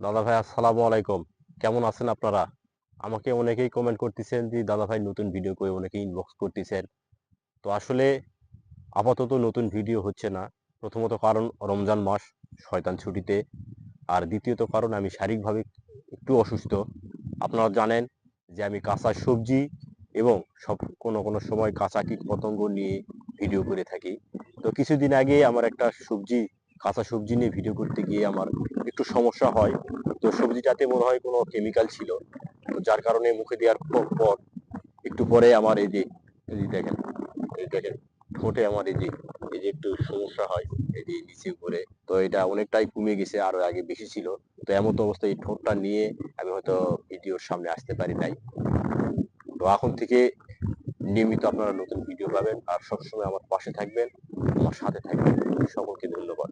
দাদা ভাই আসসালামু আলাইকুম। কেমন আছেন আপনারা? আমাকে অনেকেই কমেন্ট করতেছেন যে দাদা ভাই নতুন ভিডিও কই, অনেকেই ইনবক্স করতেছেন। তো আসলে আপাতত নতুন ভিডিও হচ্ছে না। প্রথমত কারণ রমজান মাস, শয়তান ছুটিতে। আর দ্বিতীয়ত কারণ আমি শারীরিকভাবে একটু অসুস্থ। আপনারা জানেন যে আমি কাঁচা সবজি এবং কোনো সময় কাঁচা কীটপতঙ্গ নিয়ে ভিডিও করে থাকি। তো কিছুদিন আগে আমার একটা কাঁচা সবজি নিয়ে ভিডিও করতে গিয়ে আমার একটু সমস্যা হয়। তো সবজিটাতে মনে হয় কোনো কেমিক্যাল ছিল। তো যার কারণে মুখে দেওয়ার পর একটু পরে আমার এই দেখেন ঠোঁটে আমার এই যে একটু সমস্যা হয়, এই যে নিচে উপরে। তো এটা অনেকটাই কমে গেছে, আরো আগে বেশি ছিল। তো এমত অবস্থায় এই ঠোঁটটা নিয়ে আমি হয়তো ভিডিওর সামনে আসতে পারি নাই। তো এখন থেকে নিয়মিত আপনারা নতুন ভিডিও পাবেন, আর সবসময় আমার পাশে থাকবেন, আমার সাথে থাকবেন। সকলকে ধন্যবাদ।